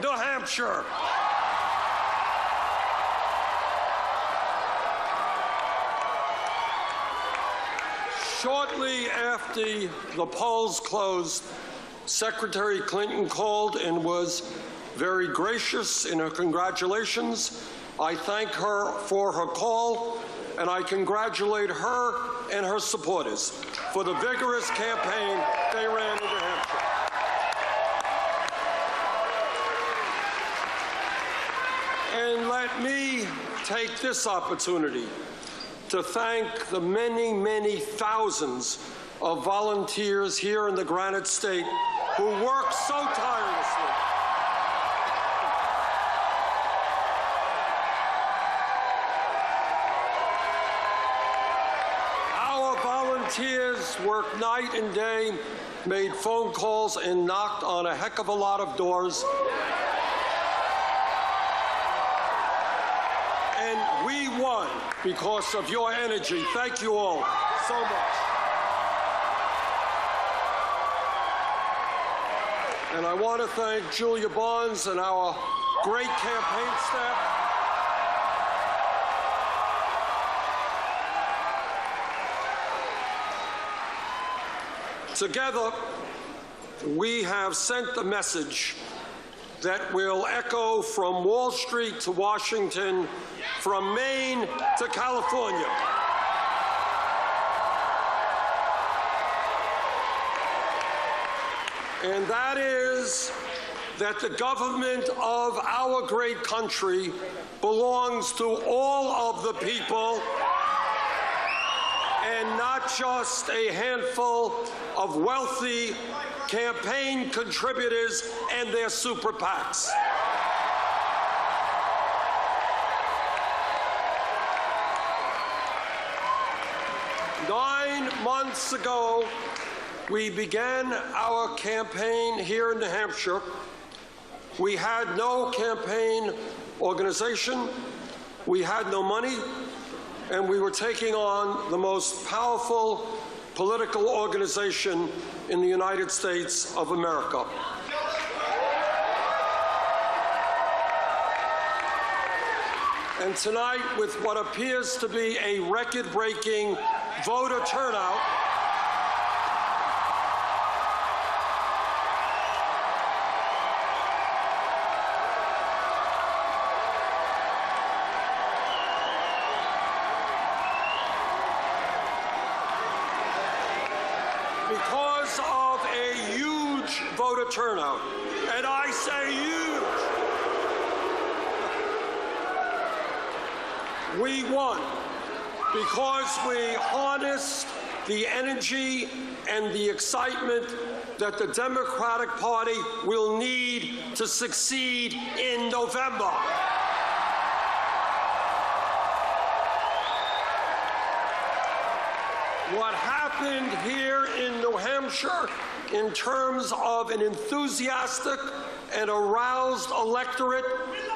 New Hampshire. Shortly after the polls closed, Secretary Clinton called and was very gracious in her congratulations. I thank her for her call, and I congratulate her and her supporters for the vigorous campaign they ran in New Hampshire. And let me take this opportunity to thank the many, many thousands of volunteers here in the Granite State who work so tirelessly. Our volunteers worked night and day, made phone calls, and knocked on a heck of a lot of doors. And we won because of your energy. Thank you all so much. And I want to thank Julia Barnes and our great campaign staff. Together, we have sent the message that will echo from Wall Street to Washington, from Maine to California. And that is that the government of our great country belongs to all of the people and not just a handful of wealthy campaign contributors and their super PACs. Nine months ago, we began our campaign here in New Hampshire. We had no campaign organization, we had no money, and we were taking on the most powerful political organization in the United States of America. And tonight, with what appears to be a record-breaking voter turnout, because of a huge voter turnout, and I say huge, we won because we harnessed the energy and the excitement that the Democratic Party will need to succeed in November. What happened here in New Hampshire in terms of an enthusiastic and aroused electorate,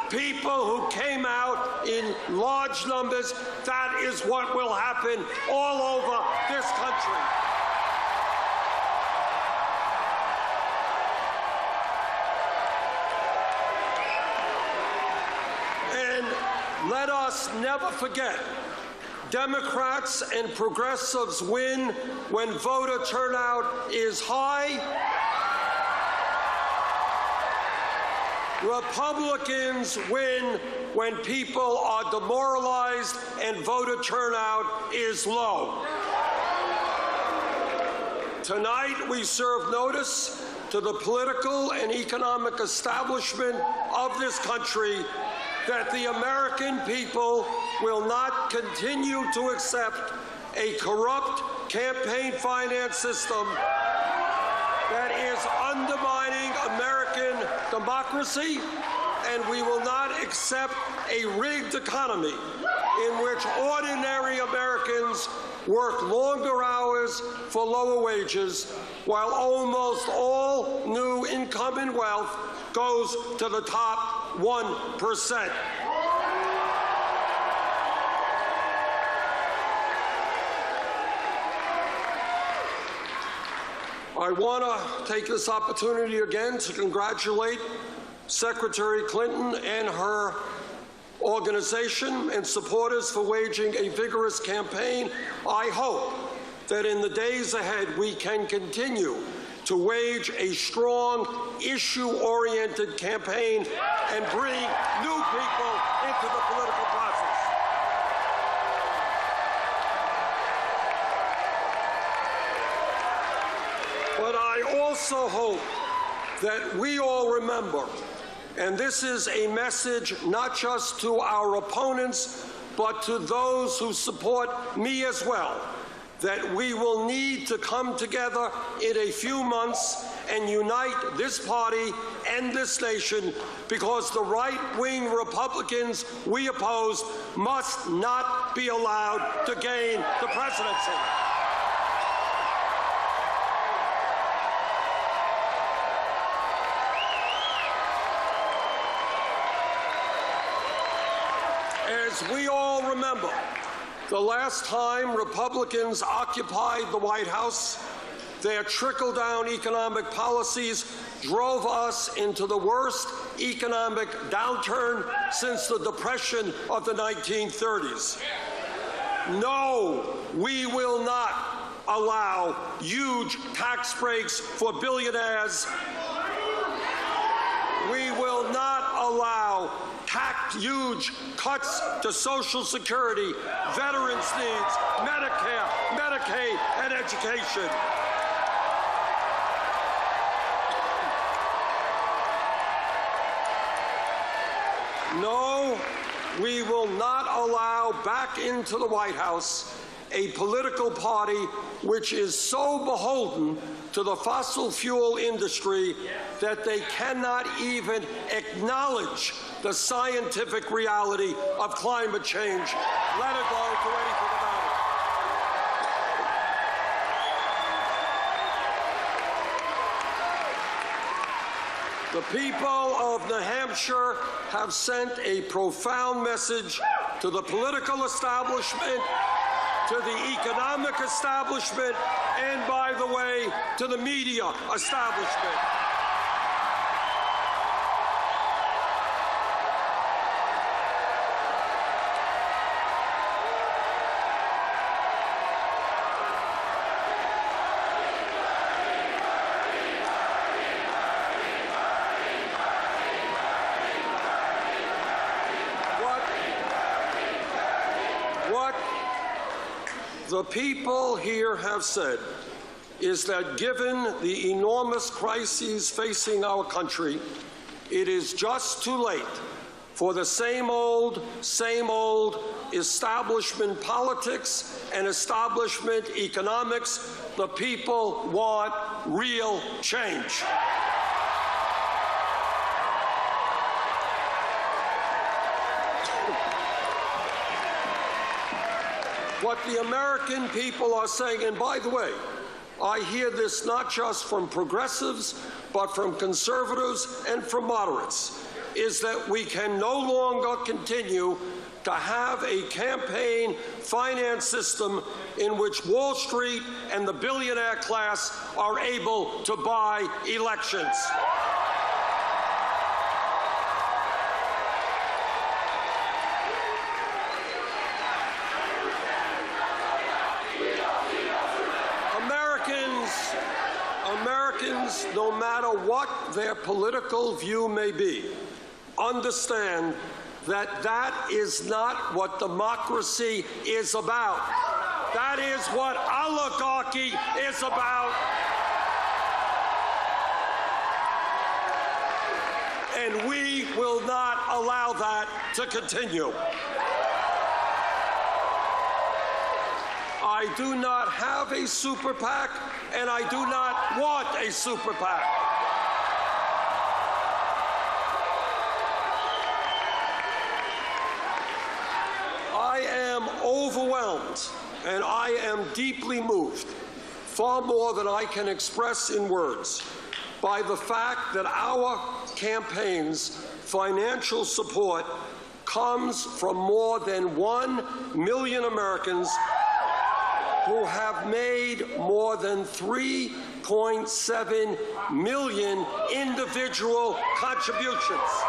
people who came out in large numbers, that is what will happen all over this country. And let us never forget, Democrats and progressives win when voter turnout is high. Republicans win when people are demoralized and voter turnout is low. Tonight, we serve notice to the political and economic establishment of this country that the American people will not continue to accept a corrupt campaign finance system that is undermining American democracy, and we will not accept a rigged economy in which ordinary Americans work longer hours for lower wages, while almost all new income and wealth goes to the top 1%. I want to take this opportunity again to congratulate Secretary Clinton and her organization and supporters for waging a vigorous campaign. I hope that in the days ahead we can continue to wage a strong, issue-oriented campaign and bring new people into the political process. But I also hope that we all remember, and this is a message not just to our opponents, but to those who support me as well, that we will need to come together in a few months and unite this party and this nation, because the right-wing Republicans we oppose must not be allowed to gain the presidency. As we all remember, the last time Republicans occupied the White House, their trickle-down economic policies drove us into the worst economic downturn since the Depression of the 1930s. No, we will not allow huge tax breaks for billionaires. We will not allow huge cuts to Social Security, veterans' needs, Medicare, Medicaid, and education. No, we will not allow back into the White House a political party which is so beholden to the fossil fuel industry that they cannot even acknowledge the scientific reality of climate change, let alone do anything about it. The people of New Hampshire have sent a profound message to the political establishment, to the economic establishment, and, by the way, to the media establishment. What the people here have said is that given the enormous crises facing our country, it is just too late for the same old establishment politics and establishment economics. The people want real change. What the American people are saying, and by the way, I hear this not just from progressives, but from conservatives and from moderates, is that we can no longer continue to have a campaign finance system in which Wall Street and the billionaire class are able to buy elections. Americans, no matter what their political view may be, understand that that is not what democracy is about. That is what oligarchy is about. And we will not allow that to continue. I do not have a super PAC, and I do not want a super PAC. I am overwhelmed, and I am deeply moved, far more than I can express in words, by the fact that our campaign's financial support comes from more than 1 million Americans who have made more than 3.7 million individual contributions.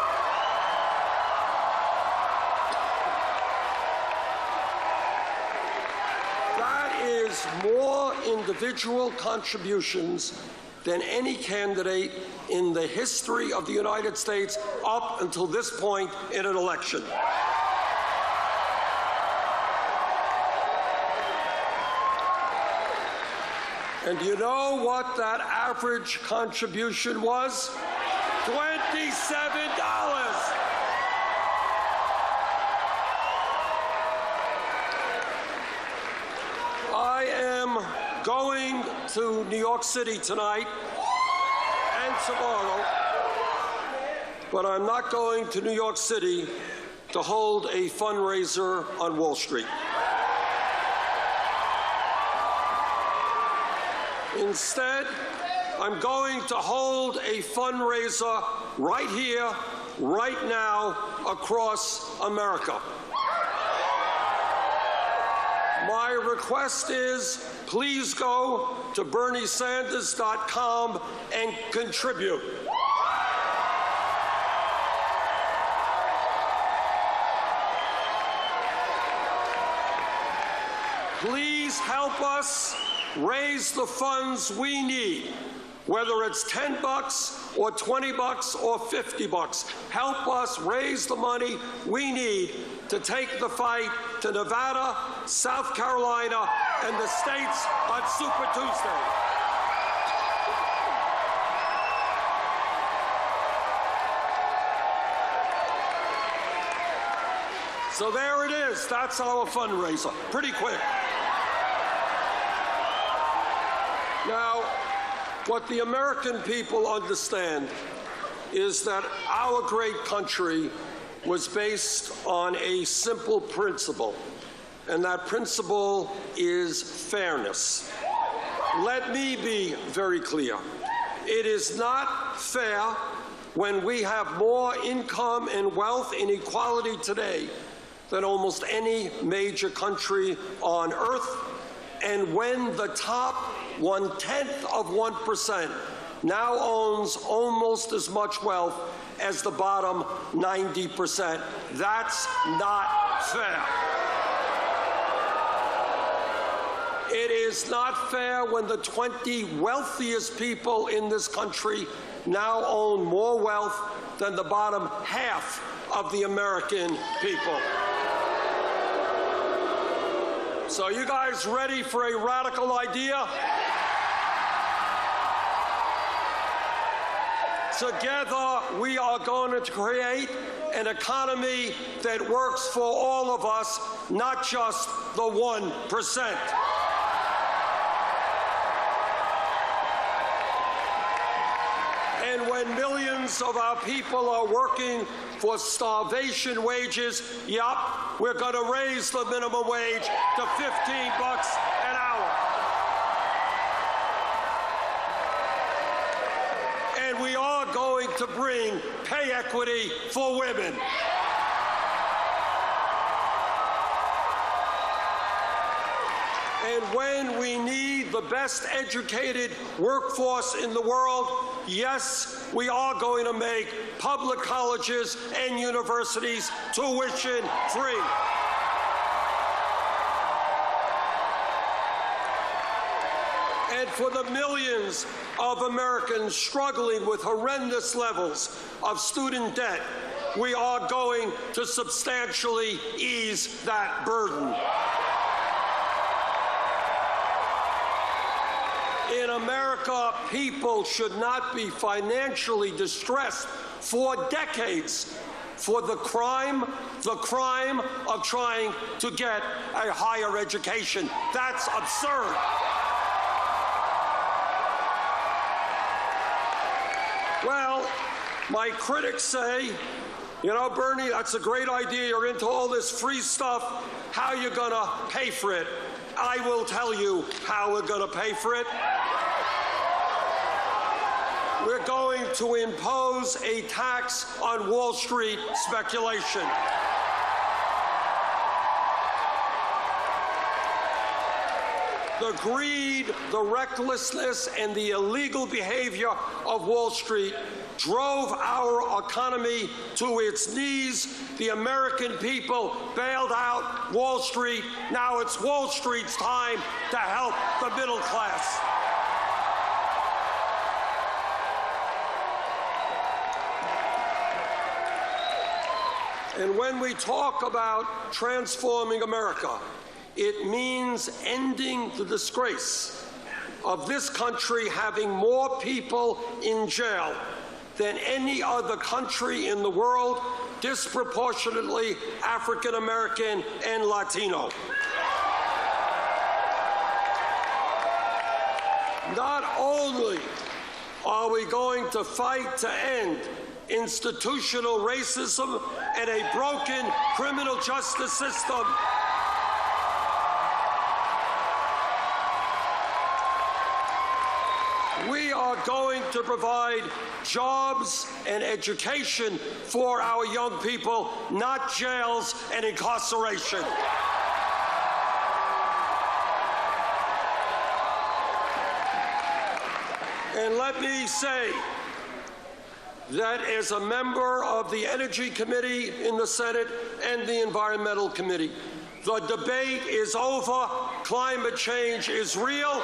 That is more individual contributions than any candidate in the history of the United States up until this point in an election. And do you know what that average contribution was? $27. I am going to New York City tonight and tomorrow, but I'm not going to New York City to hold a fundraiser on Wall Street. Instead, I'm going to hold a fundraiser right here, right now, across America. My request is, please go to BernieSanders.com and contribute. Please help us raise the funds we need, whether it's $10 or $20 or $50. Help us raise the money we need to take the fight to Nevada, South Carolina, and the states on Super Tuesday. So there it is. That's our fundraiser. Pretty quick. Now, what the American people understand is that our great country was based on a simple principle, and that principle is fairness. Let me be very clear. It is not fair when we have more income and wealth inequality today than almost any major country on earth, and when the top 0.1% now owns almost as much wealth as the bottom 90%. That's not fair. It is not fair when the 20 wealthiest people in this country now own more wealth than the bottom half of the American people. So you guys ready for a radical idea? Together, we are going to create an economy that works for all of us, not just the 1%. And when millions of our people are working for starvation wages, yup, we're going to raise the minimum wage to $15 an hour. And we are going to bring pay equity for women. And when we need the best educated workforce in the world, yes, we are going to make public colleges and universities tuition free. And for the millions of Americans struggling with horrendous levels of student debt, we are going to substantially ease that burden. In America, people should not be financially distressed for decades for the crime of trying to get a higher education. That's absurd. Well, my critics say, you know, Bernie, that's a great idea. You're into all this free stuff. How are you going to pay for it? I will tell you how we're going to pay for it. We're going to impose a tax on Wall Street speculation. the greed, the recklessness, and the illegal behavior of Wall Street drove our economy to its knees. The American people bailed out Wall Street. Now it's Wall Street's time to help the middle class. And when we talk about transforming America, it means ending the disgrace of this country having more people in jail than any other country in the world, disproportionately African American and Latino. Not only are we going to fight to end institutional racism and a broken criminal justice system, we are going to provide jobs and education for our young people, not jails and incarceration. And let me say that as a member of the Energy Committee in the Senate and the Environmental Committee, the debate is over. Climate change is real.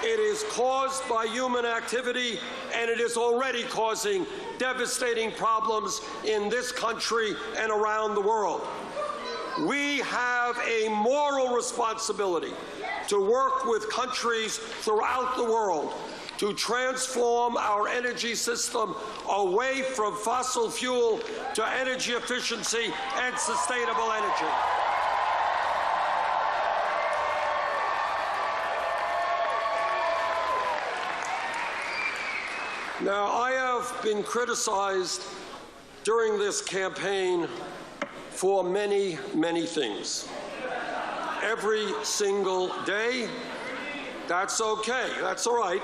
It is caused by human activity, and it is already causing devastating problems in this country and around the world. We have a moral responsibility to work with countries throughout the world to transform our energy system away from fossil fuel to energy efficiency and sustainable energy. Now, I have been criticized during this campaign for many, many things. Every single day, that's okay, that's all right.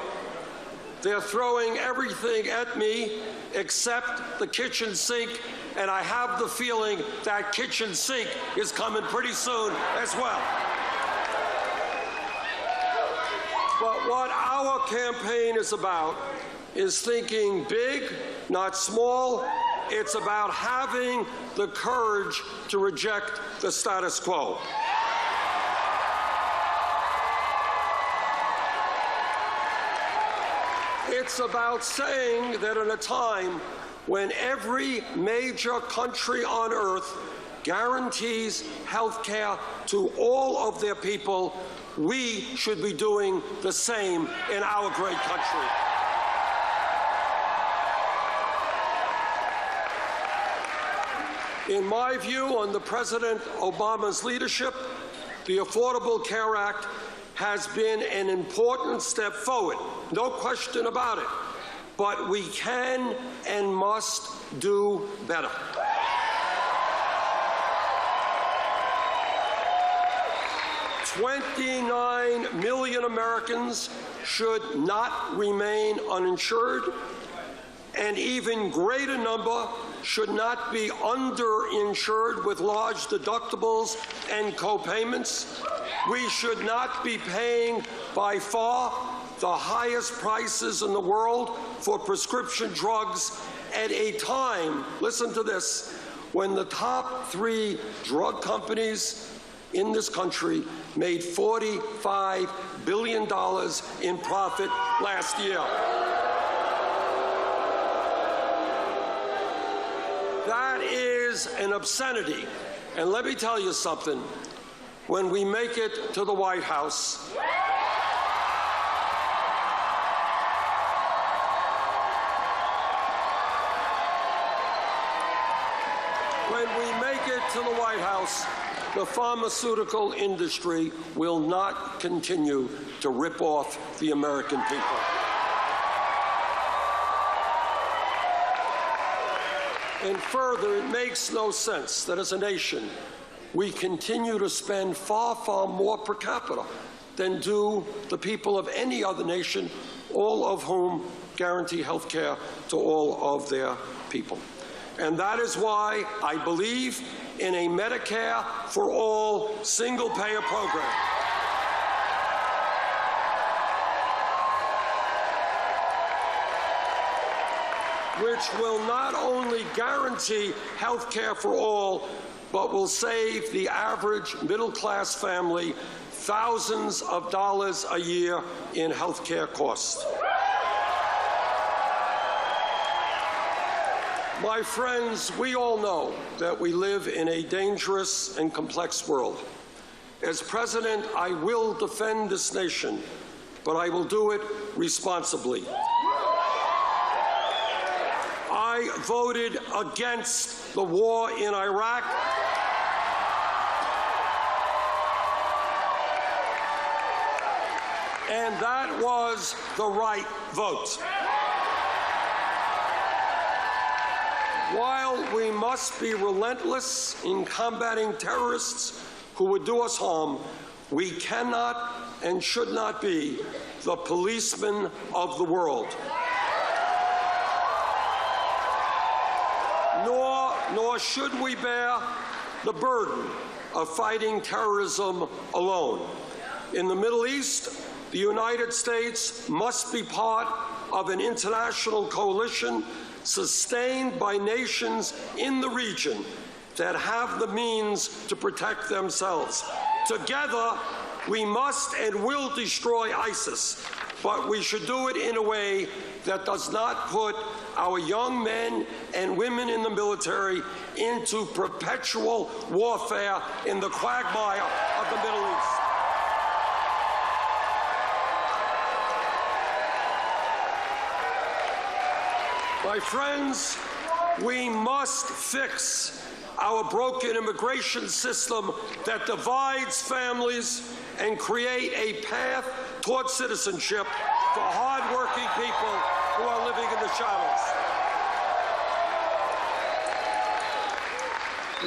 They're throwing everything at me except the kitchen sink, and I have the feeling that kitchen sink is coming pretty soon as well. But what our campaign is about is thinking big, not small. It's about having the courage to reject the status quo. It's about saying that in a time when every major country on earth guarantees health care to all of their people, we should be doing the same in our great country. In my view, under President Obama's leadership, the Affordable Care Act has been an important step forward, no question about it. But we can and must do better. $29 million Americans should not remain uninsured. An even greater number should not be underinsured with large deductibles and co-payments. We should not be paying by far the highest prices in the world for prescription drugs at a time, listen to this, when the top 3 drug companies in this country made $45 billion in profit last year. That is an obscenity. And let me tell you something. When we make it to the White House, the pharmaceutical industry will not continue to rip off the American people. And further, it makes no sense that as a nation, we continue to spend far, far more per capita than do the people of any other nation, all of whom guarantee health care to all of their people. And that is why I believe in a Medicare for all single-payer program. Which will not only guarantee health care for all, but will save the average middle-class family thousands of dollars a year in health care costs. My friends, we all know that we live in a dangerous and complex world. As president, I will defend this nation, but I will do it responsibly. I voted against the war in Iraq. And that was the right vote. While we must be relentless in combating terrorists who would do us harm, we cannot and should not be the policemen of the world. Nor should we bear the burden of fighting terrorism alone. In the Middle East, the United States must be part of an international coalition sustained by nations in the region that have the means to protect themselves. Together, we must and will destroy ISIS, but we should do it in a way that does not put our young men and women in the military into perpetual warfare in the quagmire of the Middle East. My friends, we must fix our broken immigration system that divides families and create a path toward citizenship for hard-working people who are living in the shadows.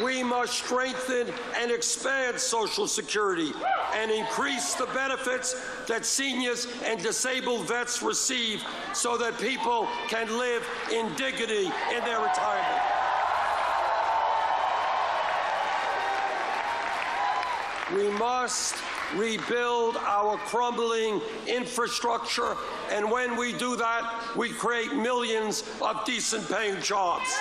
We must strengthen and expand Social Security and increase the benefits that seniors and disabled vets receive so that people can live in dignity in their retirement. We must rebuild our crumbling infrastructure, and when we do that, we create millions of decent-paying jobs.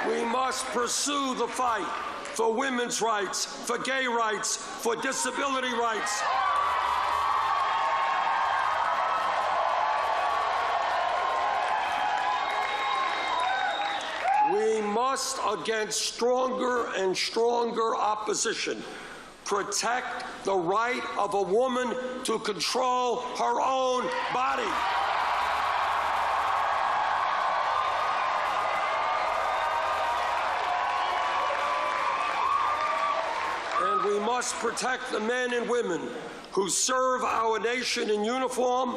We must pursue the fight for women's rights, for gay rights, for disability rights. We must, against stronger and stronger opposition, protect the right of a woman to control her own body. And we must protect the men and women who serve our nation in uniform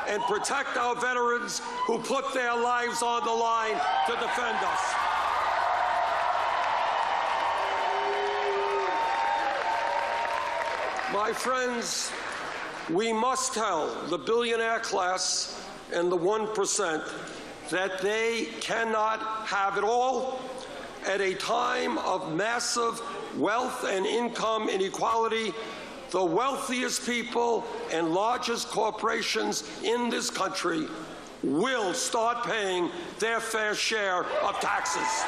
and protect our veterans who put their lives on the line to defend us. My friends, we must tell the billionaire class and the 1% that they cannot have it all. At a time of massive wealth and income inequality, the wealthiest people and largest corporations in this country will start paying their fair share of taxes.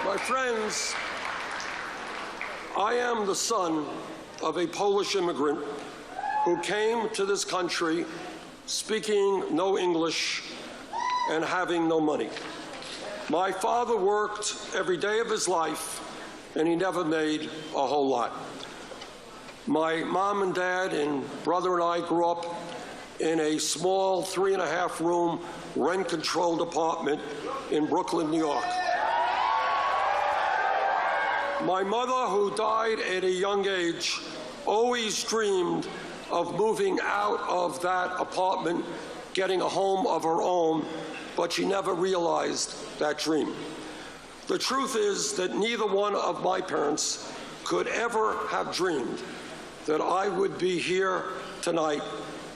My friends, I am the son of a Polish immigrant who came to this country speaking no English and having no money. My father worked every day of his life, and he never made a whole lot. My mom and dad and brother and I grew up in a small 3.5-room rent-controlled apartment in Brooklyn, New York. My mother, who died at a young age, always dreamed of moving out of that apartment, getting a home of her own, but she never realized that dream. The truth is that neither one of my parents could ever have dreamed that I would be here tonight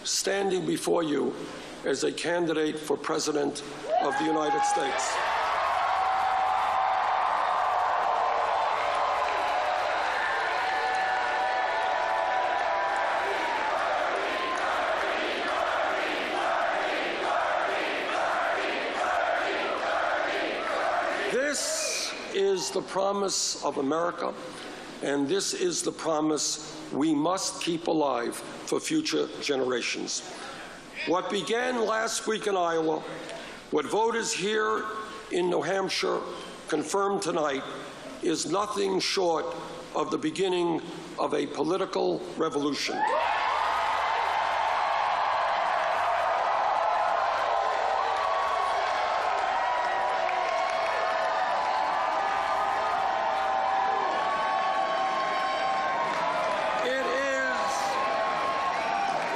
standing before you as a candidate for President of the United States. This is the promise of America, and this is the promise we must keep alive for future generations. What began last week in Iowa, what voters here in New Hampshire confirmed tonight, is nothing short of the beginning of a political revolution.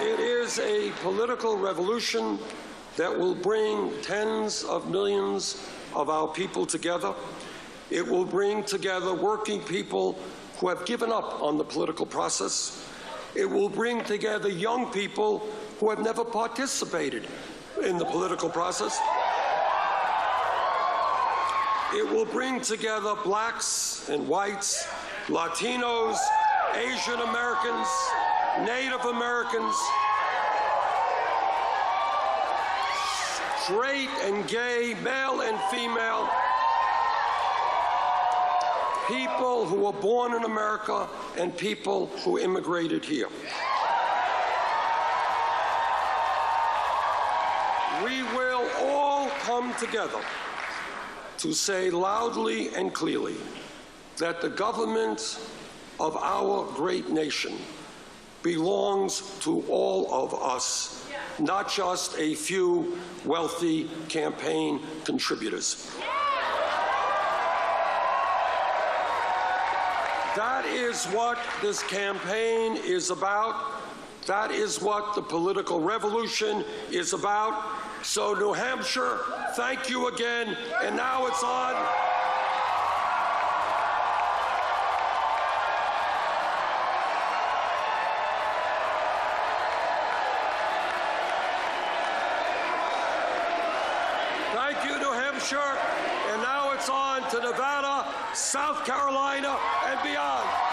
It is a political revolution that will bring tens of millions of our people together. It will bring together working people who have given up on the political process. It will bring together young people who have never participated in the political process. It will bring together blacks and whites, Latinos, Asian Americans, Native Americans, straight and gay, male and female, people who were born in America and people who immigrated here. We will all come together to say loudly and clearly that the government of our great nation belongs to all of us, not just a few wealthy campaign contributors. That is what this campaign is about. That is what the political revolution is about. So, New Hampshire, thank you again, and now it's on. Thank you, New Hampshire, and now it's on to Nevada, South Carolina, and beyond.